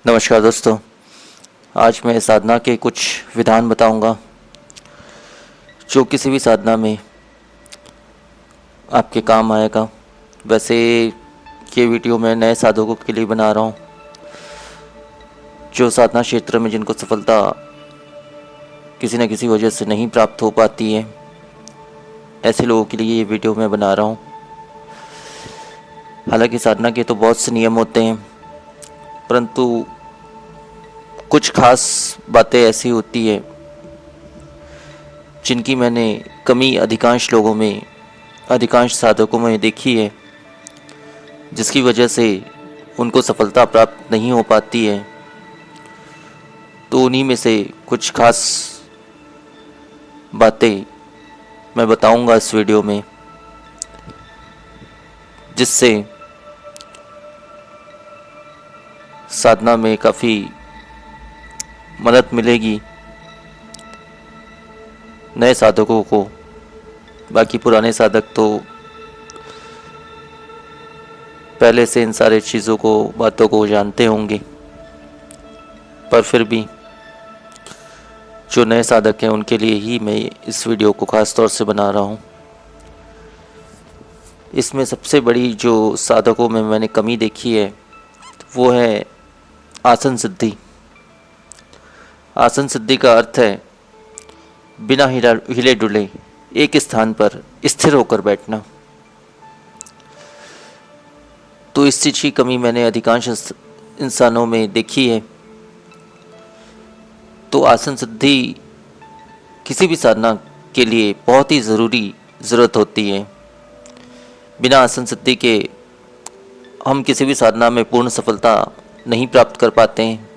नमस्कार दोस्तों। आज मैं साधना के कुछ विधान बताऊंगा जो किसी भी साधना में आपके काम आएगा। वैसे ये वीडियो मैं नए साधकों के लिए बना रहा हूँ, जो साधना क्षेत्र में जिनको सफलता किसी न किसी वजह से नहीं प्राप्त हो पाती है। ऐसे लोगों के लिए ये वीडियो मैं बना रहा हूँ। हालांकि साधना के तो बहुत से नियम होते हैं, परंतु कुछ खास बातें ऐसी होती है जिनकी मैंने कमी अधिकांश साधकों में देखी है, जिसकी वजह से उनको सफलता प्राप्त नहीं हो पाती है। तो उन्हीं में से कुछ खास बातें मैं बताऊंगा इस वीडियो में, जिससे साधना में काफ़ी मदद मिलेगी नए साधकों को। बाकी पुराने साधक तो पहले से इन सारे बातों को जानते होंगे, पर फिर भी जो नए साधक हैं उनके लिए ही मैं इस वीडियो को खास तौर से बना रहा हूँ। इसमें सबसे बड़ी जो साधकों में मैंने कमी देखी है वो है आसन सिद्धि। आसन सिद्धि का अर्थ है बिना हिले डुले एक स्थान पर स्थिर होकर बैठना। तो इस चीज़ की कमी मैंने अधिकांश इंसानों में देखी है। तो आसन सिद्धि किसी भी साधना के लिए बहुत ही ज़रूरत होती है। बिना आसन सिद्धि के हम किसी भी साधना में पूर्ण सफलता नहीं प्राप्त कर पाते हैं,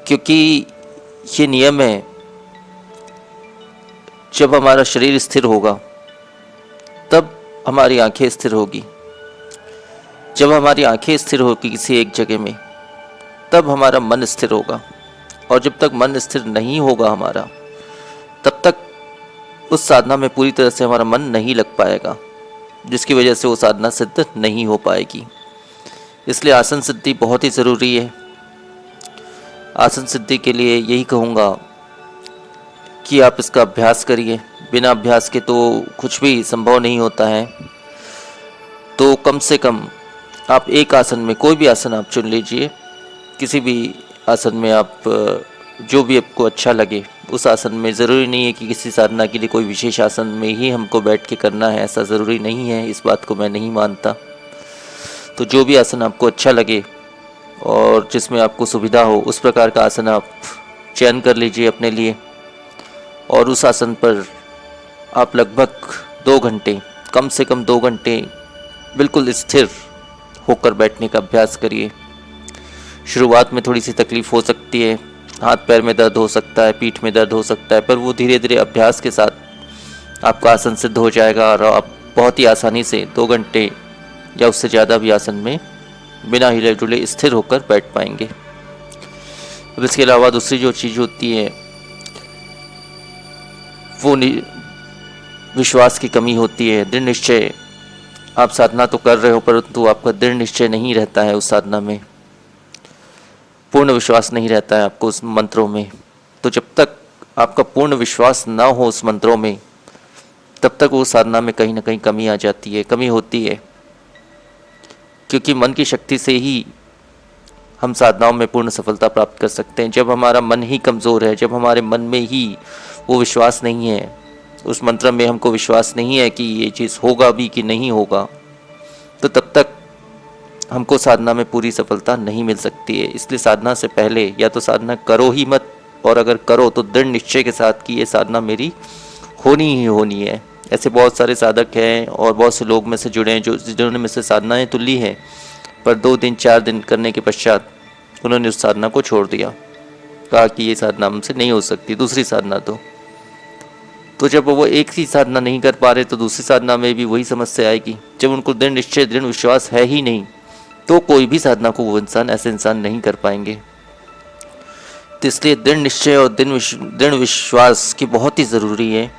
क्योंकि ये नियम है, जब हमारा शरीर स्थिर होगा तब हमारी आंखें स्थिर होगी। जब हमारी आंखें स्थिर होगी किसी एक जगह में, तब हमारा मन स्थिर होगा। और जब तक मन स्थिर नहीं होगा हमारा, तब तक उस साधना में पूरी तरह से हमारा मन नहीं लग पाएगा, जिसकी वजह से वो साधना सिद्ध नहीं हो पाएगी। इसलिए आसन सिद्धि बहुत ही ज़रूरी है। आसन सिद्धि के लिए यही कहूँगा कि आप इसका अभ्यास करिए। बिना अभ्यास के तो कुछ भी संभव नहीं होता है। तो कम से कम आप एक आसन में, कोई भी आसन आप चुन लीजिए। किसी भी आसन में आप जो भी आपको अच्छा लगे उस आसन में। ज़रूरी नहीं है कि किसी साधना के लिए कोई विशेष आसन में ही हमको बैठ के करना है, ऐसा ज़रूरी नहीं है। इस बात को मैं नहीं मानता। तो जो भी आसन आपको अच्छा लगे और जिसमें आपको सुविधा हो, उस प्रकार का आसन आप चयन कर लीजिए अपने लिए। और उस आसन पर आप लगभग 2 घंटे, कम से कम 2 घंटे बिल्कुल स्थिर होकर बैठने का अभ्यास करिए। शुरुआत में थोड़ी सी तकलीफ़ हो सकती है, हाथ पैर में दर्द हो सकता है, पीठ में दर्द हो सकता है, पर वो धीरे धीरे अभ्यास के साथ आपका आसन सिद्ध हो जाएगा और आप बहुत ही आसानी से 2 घंटे या उससे ज़्यादा भी आसन में बिना हिले डुले स्थिर होकर बैठ पाएंगे। अब इसके अलावा दूसरी जो चीज़ होती है वो विश्वास की कमी होती है। दृढ़ निश्चय। आप साधना तो कर रहे हो, परंतु आपका दृढ़ निश्चय नहीं रहता है उस साधना में। पूर्ण विश्वास नहीं रहता है आपको उस मंत्रों में। तो जब तक आपका पूर्ण विश्वास ना हो उस मंत्रों में, तब तक वो साधना में कहीं ना कहीं कमी आ जाती है, कमी होती है। क्योंकि मन की शक्ति से ही हम साधनाओं में पूर्ण सफलता प्राप्त कर सकते हैं। जब हमारा मन ही कमज़ोर है, जब हमारे मन में ही वो विश्वास नहीं है, उस मंत्र में हमको विश्वास नहीं है कि ये चीज़ होगा भी कि नहीं होगा, तो तब तक हमको साधना में पूरी सफलता नहीं मिल सकती है। इसलिए साधना से पहले या तो साधना करो ही मत, और अगर करो तो दृढ़ निश्चय के साथ कि ये साधना मेरी होनी ही होनी है। ऐसे बहुत सारे साधक हैं और बहुत से लोग में से जुड़े हैं जिन्होंने में से साधनाएँ तो ली हैं, पर 2 दिन 4 दिन करने के पश्चात उन्होंने उस साधना को छोड़ दिया, कहा कि ये साधना हमसे नहीं हो सकती, दूसरी साधना तो जब वो एक ही साधना नहीं कर पा रहे तो दूसरी साधना में भी वही समस्या आएगी। जब उनको दृढ़ निश्चय, दृढ़ विश्वास है ही नहीं, तो कोई भी साधना को वो ऐसे इंसान नहीं कर पाएंगे। तो इसलिए दृढ़ निश्चय और दृढ़ विश्वास की बहुत ही ज़रूरी है।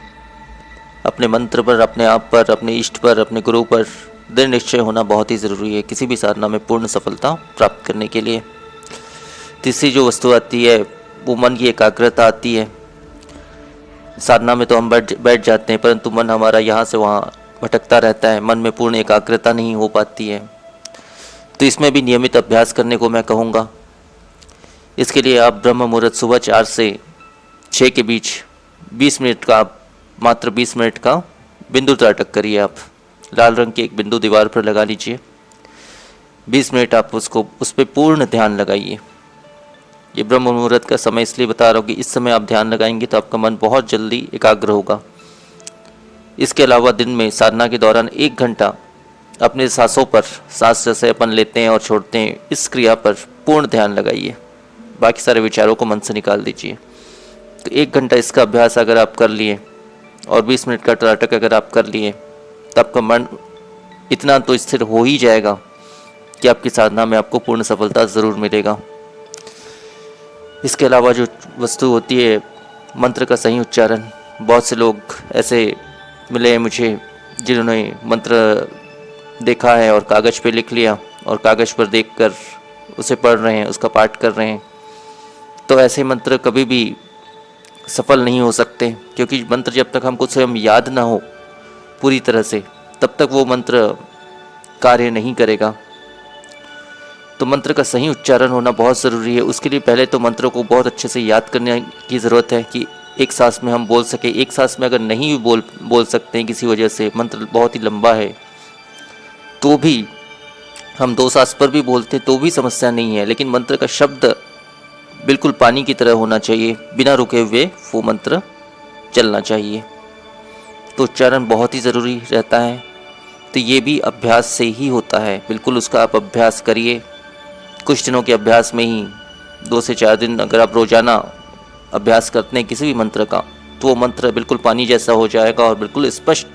अपने मंत्र पर, अपने आप पर, अपने इष्ट पर, अपने गुरु पर दृढ़ निश्चय होना बहुत ही ज़रूरी है किसी भी साधना में पूर्ण सफलता प्राप्त करने के लिए। तीसरी जो वस्तु आती है वो मन की एकाग्रता आती है। साधना में तो हम बैठ जाते हैं, परंतु मन हमारा यहाँ से वहाँ भटकता रहता है, मन में पूर्ण एकाग्रता नहीं हो पाती है। तो इसमें भी नियमित अभ्यास करने को मैं कहूँगा। इसके लिए आप ब्रह्म मुहूर्त सुबह 4 से 6 के बीच 20 मिनट का, मात्र 20 मिनट का बिंदु त्राटक करिए। आप लाल रंग की एक बिंदु दीवार पर लगा लीजिए। 20 मिनट आप उस पर पूर्ण ध्यान लगाइए। ये ब्रह्म मुहूर्त का समय इसलिए बता रहा हूँ कि इस समय आप ध्यान लगाएंगे तो आपका मन बहुत जल्दी एकाग्र होगा। इसके अलावा दिन में साधना के दौरान 1 घंटा अपने सांसों पर, सांस जैसे अपन लेते हैं और छोड़ते हैं, इस क्रिया पर पूर्ण ध्यान लगाइए। बाकी सारे विचारों को मन से निकाल दीजिए। तो 1 घंटा इसका अभ्यास अगर आप कर लिए और 20 मिनट का त्राटक अगर आप कर लिए तो आपका मन इतना तो स्थिर हो ही जाएगा कि आपकी साधना में आपको पूर्ण सफलता ज़रूर मिलेगा। इसके अलावा जो वस्तु होती है मंत्र का सही उच्चारण। बहुत से लोग ऐसे मिले हैं मुझे जिन्होंने मंत्र देखा है और कागज़ पे लिख लिया और कागज़ पर देखकर उसे पढ़ रहे हैं, उसका पाठ कर रहे हैं। तो ऐसे मंत्र कभी भी सफल नहीं हो सकते, क्योंकि मंत्र जब तक हमको स्वयं याद ना हो पूरी तरह से, तब तक वो मंत्र कार्य नहीं करेगा। तो मंत्र का सही उच्चारण होना बहुत ज़रूरी है। उसके लिए पहले तो मंत्रों को बहुत अच्छे से याद करने की ज़रूरत है कि एक सांस में हम बोल सके। एक सांस में अगर नहीं बोल सकते हैं किसी वजह से, मंत्र बहुत ही लंबा है, तो भी हम 2 सांस पर भी बोलते तो भी समस्या नहीं है। लेकिन मंत्र का शब्द बिल्कुल पानी की तरह होना चाहिए, बिना रुके हुए वो मंत्र चलना चाहिए। तो उच्चारण बहुत ही ज़रूरी रहता है। तो ये भी अभ्यास से ही होता है। बिल्कुल उसका आप अभ्यास करिए। कुछ दिनों के अभ्यास में ही 2 से 4 दिन अगर आप रोज़ाना अभ्यास करते हैं किसी भी मंत्र का, तो वो मंत्र बिल्कुल पानी जैसा हो जाएगा और बिल्कुल स्पष्ट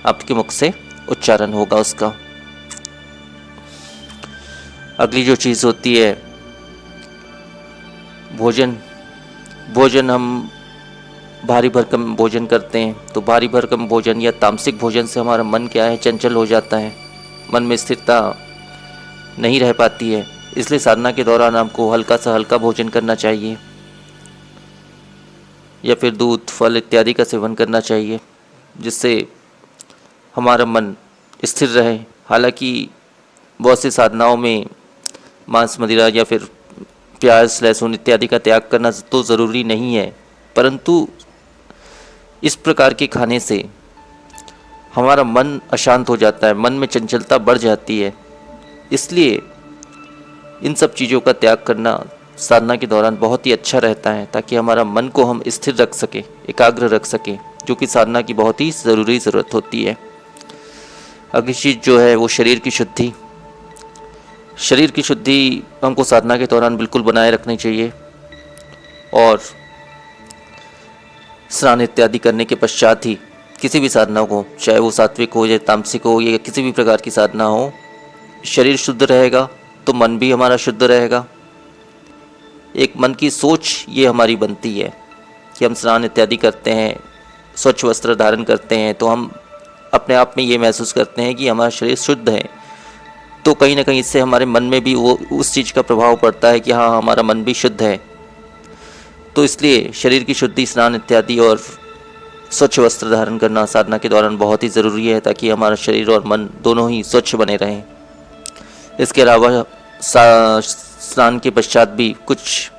आपके मुख से उच्चारण होगा उसका। अगली जो चीज़ होती है भोजन हम भारी भरकम भोजन करते हैं। तो भारी भरकम भोजन या तामसिक भोजन से हमारा मन क्या है, चंचल हो जाता है, मन में स्थिरता नहीं रह पाती है। इसलिए साधना के दौरान आपको हल्का सा हल्का भोजन करना चाहिए या फिर दूध, फल इत्यादि का सेवन करना चाहिए, जिससे हमारा मन स्थिर रहे। हालांकि बहुत सी साधनाओं में मांस, मदिरा या फिर प्याज, लहसुन इत्यादि का त्याग करना तो ज़रूरी नहीं है, परंतु इस प्रकार के खाने से हमारा मन अशांत हो जाता है, मन में चंचलता बढ़ जाती है। इसलिए इन सब चीज़ों का त्याग करना साधना के दौरान बहुत ही अच्छा रहता है, ताकि हमारा मन को हम स्थिर रख सकें, एकाग्र रख सकें, जो कि साधना की बहुत ही ज़रूरी ज़रूरत होती है। अगली चीज़ जो है वो शरीर की शुद्धि। शरीर की शुद्धि हमको साधना के दौरान बिल्कुल बनाए रखनी चाहिए और स्नान इत्यादि करने के पश्चात ही किसी भी साधना को, चाहे वो सात्विक हो या तामसिक हो या किसी भी प्रकार की साधना हो, शरीर शुद्ध रहेगा तो मन भी हमारा शुद्ध रहेगा। एक मन की सोच ये हमारी बनती है कि हम स्नान इत्यादि करते हैं, स्वच्छ वस्त्र धारण करते हैं, तो हम अपने आप में ये महसूस करते हैं कि हमारा शरीर शुद्ध है। तो कहीं ना कहीं इससे हमारे मन में भी वो उस चीज़ का प्रभाव पड़ता है कि हाँ, हमारा मन भी शुद्ध है। तो इसलिए शरीर की शुद्धि, स्नान इत्यादि और स्वच्छ वस्त्र धारण करना साधना के दौरान बहुत ही ज़रूरी है, ताकि हमारा शरीर और मन दोनों ही स्वच्छ बने रहें। इसके अलावा स्नान के पश्चात भी कुछ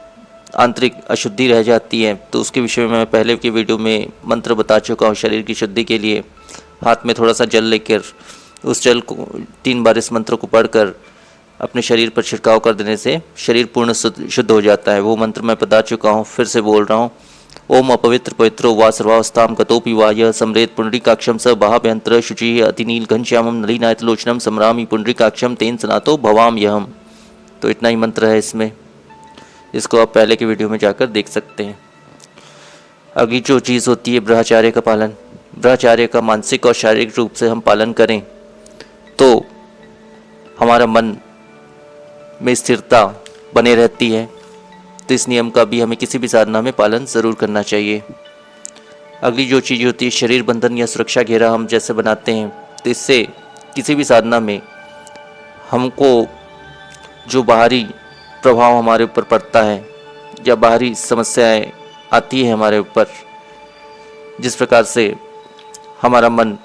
आंतरिक अशुद्धि रह जाती है, तो उसके विषय में मैं पहले की वीडियो में मंत्र बता चुका हूँ। शरीर की शुद्धि के लिए हाथ में थोड़ा सा जल लेकर उस जल को 3 बार इस मंत्र को पढ़कर अपने शरीर पर छिड़काव कर देने से शरीर पूर्ण शुद्ध हो जाता है। वो मंत्र मैं बता चुका हूँ, फिर से बोल रहा हूँ। ओम अपवित्र पवित्रो वा सर्वावस्थाम गतोपि वा यः सम्रेत पुंडरीकाक्षम स बाहाभ्यंतर शुचिः अतिनील घनश्यामम नलिनायतलोचनम सम्रामि पुंडरीकाक्षम तेन सनातो भवाम यहम। तो इतना ही मंत्र है इसमें, इसको आप पहले की वीडियो में जाकर देख सकते हैं। अगली जो चीज़ होती है ब्रह्मचर्य का पालन। ब्रह्मचर्य का मानसिक और शारीरिक रूप से हम पालन करें तो हमारा मन में स्थिरता बने रहती है। तो इस नियम का भी हमें किसी भी साधना में पालन ज़रूर करना चाहिए। अगली जो चीज़ होती है शरीर बंधन या सुरक्षा घेरा हम जैसे बनाते हैं, तो इससे किसी भी साधना में हमको जो बाहरी प्रभाव हमारे ऊपर पड़ता है या बाहरी समस्याएं आती है हमारे ऊपर, जिस प्रकार से हमारा मन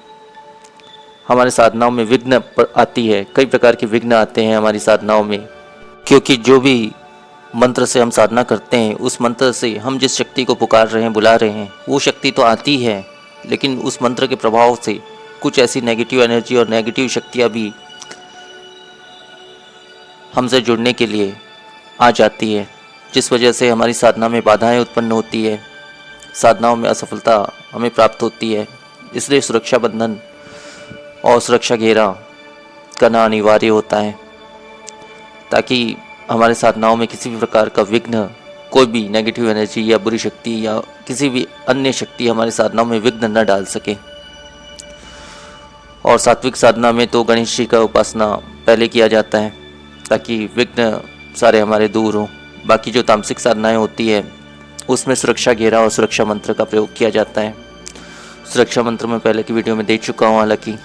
हमारे साधनाओं में विघ्न आती है, कई प्रकार के विघ्न आते हैं हमारी साधनाओं में, क्योंकि जो भी मंत्र से हम साधना करते हैं उस मंत्र से हम जिस शक्ति को पुकार रहे हैं, बुला रहे हैं, वो शक्ति तो आती है, लेकिन उस मंत्र के प्रभाव से कुछ ऐसी नेगेटिव एनर्जी और नेगेटिव शक्तियाँ भी हमसे जुड़ने के लिए आ जाती है, जिस वजह से हमारी साधना में बाधाएं उत्पन्न होती है, साधनाओं में असफलता हमें प्राप्त होती है। इसलिए सुरक्षा बंधन और सुरक्षा घेरा करना अनिवार्य होता है, ताकि हमारे साधनाओं में किसी भी प्रकार का विघ्न, कोई भी नेगेटिव एनर्जी या बुरी शक्ति या किसी भी अन्य शक्ति हमारी साधनाओं में विघ्न न डाल सके। और सात्विक साधना में तो गणेश जी का उपासना पहले किया जाता है ताकि विघ्न सारे हमारे दूर हों। बाकी जो तामसिक साधनाएं होती है उसमें सुरक्षा घेरा और सुरक्षा मंत्र का प्रयोग किया जाता है। सुरक्षा मंत्र मैं पहले की वीडियो में दे चुका हूँ, हालांकि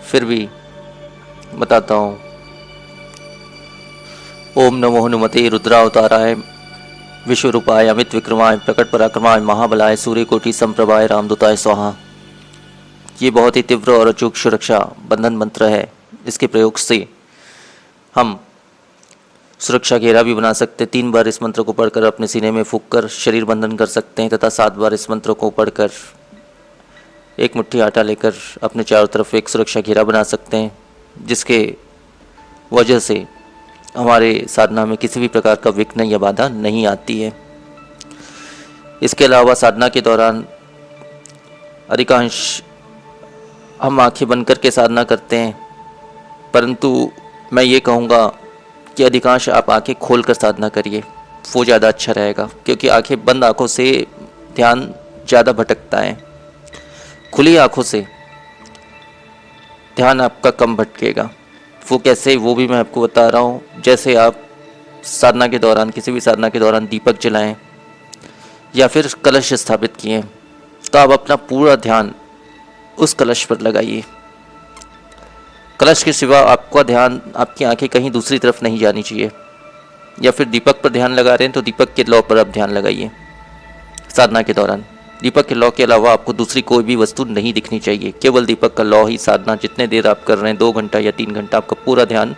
फिर भी बताता हूँ। ओम नमो हनुमते रुद्रावताराय विश्वरूपाय अमित विक्रमाय प्रकट पराक्रमाय महाबलाय सूर्यकोटि संप्रभाय रामदूताय स्वाहा। ये बहुत ही तीव्र और अचूक सुरक्षा बंधन मंत्र है। इसके प्रयोग से हम सुरक्षा घेरा भी बना सकते हैं। 3 बार इस मंत्र को पढ़कर अपने सीने में फूंक कर शरीर बंधन कर सकते हैं, तथा 7 बार इस मंत्र को पढ़कर 1 मुट्ठी आटा लेकर अपने चारों तरफ एक सुरक्षा घेरा बना सकते हैं, जिसके वजह से हमारे साधना में किसी भी प्रकार का विघ्न या बाधा नहीं आती है। इसके अलावा साधना के दौरान अधिकांश हम आंखें बंद करके साधना करते हैं, परंतु मैं ये कहूँगा कि अधिकांश आप आंखें खोलकर साधना करिए, वो ज़्यादा अच्छा रहेगा, क्योंकि आंखें बंद आंखों से ध्यान ज़्यादा भटकता है। खुली आंखों से ध्यान आपका कम भटकेगा। वो कैसे, वो भी मैं आपको बता रहा हूँ। जैसे आप साधना के दौरान, किसी भी साधना के दौरान दीपक जलाएं या फिर कलश स्थापित किए, तो आप अपना पूरा ध्यान उस कलश पर लगाइए। कलश के सिवा आपका ध्यान, आपकी आंखें कहीं दूसरी तरफ नहीं जानी चाहिए। या फिर दीपक पर ध्यान लगा रहे हैं तो दीपक के लौ पर आप ध्यान लगाइए। साधना के दौरान दीपक के लौ के अलावा आपको दूसरी कोई भी वस्तु नहीं दिखनी चाहिए, केवल दीपक का लौ ही साधना जितने देर आप कर रहे हैं, 2 घंटा या 3 घंटा, आपका पूरा ध्यान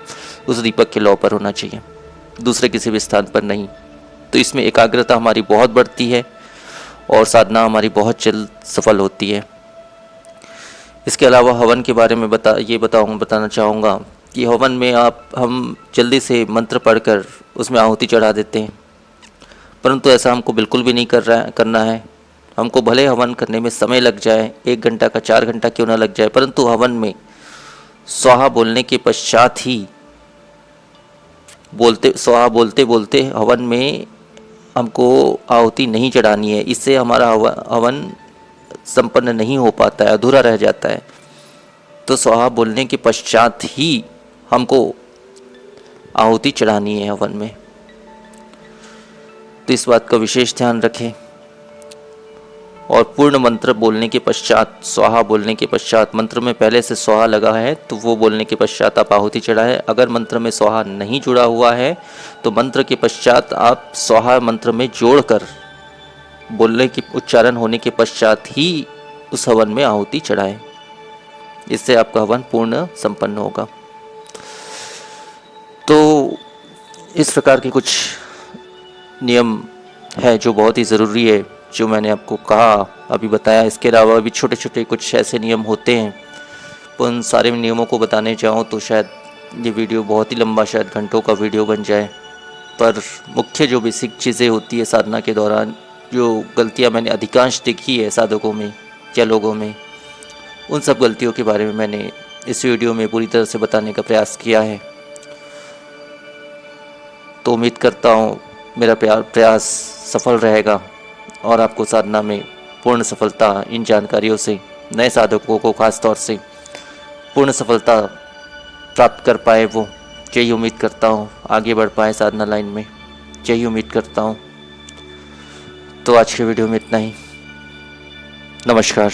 उस दीपक के लौ पर होना चाहिए, दूसरे किसी भी स्थान पर नहीं। तो इसमें एकाग्रता हमारी बहुत बढ़ती है और साधना हमारी बहुत जल्द सफल होती है। इसके अलावा हवन के बारे में बताना चाहूँगा कि हवन में हम जल्दी से मंत्र पढ़कर उसमें आहुति चढ़ा देते हैं, परंतु ऐसा हमको बिल्कुल भी नहीं करना है। हमको भले हवन करने में समय लग जाए, 1 घंटा का 4 घंटा क्यों ना लग जाए, परंतु हवन में स्वाहा बोलने के पश्चात ही स्वाहा बोलते बोलते हवन में हमको आहुति नहीं चढ़ानी है। इससे हमारा हवन संपन्न नहीं हो पाता है, अधूरा रह जाता है। तो स्वाहा बोलने के पश्चात ही हमको आहुति चढ़ानी है हवन में। तो इस बात का विशेष ध्यान रखें। और पूर्ण मंत्र बोलने के पश्चात, स्वाहा बोलने के पश्चात, मंत्र में पहले से स्वाहा लगा है तो वो बोलने के पश्चात आप आहुति चढ़ाएं। अगर मंत्र में स्वाहा नहीं जुड़ा हुआ है तो मंत्र के पश्चात आप स्वाहा मंत्र में जोड़कर बोलने की उच्चारण होने के पश्चात ही उस हवन में आहुति चढ़ाएं। इससे आपका हवन पूर्ण संपन्न होगा। तो इस प्रकार के कुछ नियम है जो बहुत ही ज़रूरी है, जो मैंने आपको कहा, अभी बताया। इसके अलावा भी छोटे छोटे कुछ ऐसे नियम होते हैं, तो उन सारे नियमों को बताने चाहूँ तो शायद ये वीडियो बहुत ही लंबा, शायद घंटों का वीडियो बन जाए। पर मुख्य जो बेसिक चीज़ें होती है साधना के दौरान, जो गलतियाँ मैंने अधिकांश देखी है साधकों में या लोगों में, उन सब गलतियों के बारे में मैंने इस वीडियो में पूरी तरह से बताने का प्रयास किया है। तो उम्मीद करता हूँ मेरा प्रयास सफल रहेगा और आपको साधना में पूर्ण सफलता इन जानकारियों से, नए साधकों को खास तौर से पूर्ण सफलता प्राप्त कर पाए, वो यही उम्मीद करता हूँ। आगे बढ़ पाए साधना लाइन में, यही उम्मीद करता हूँ। तो आज के वीडियो में इतना ही। नमस्कार।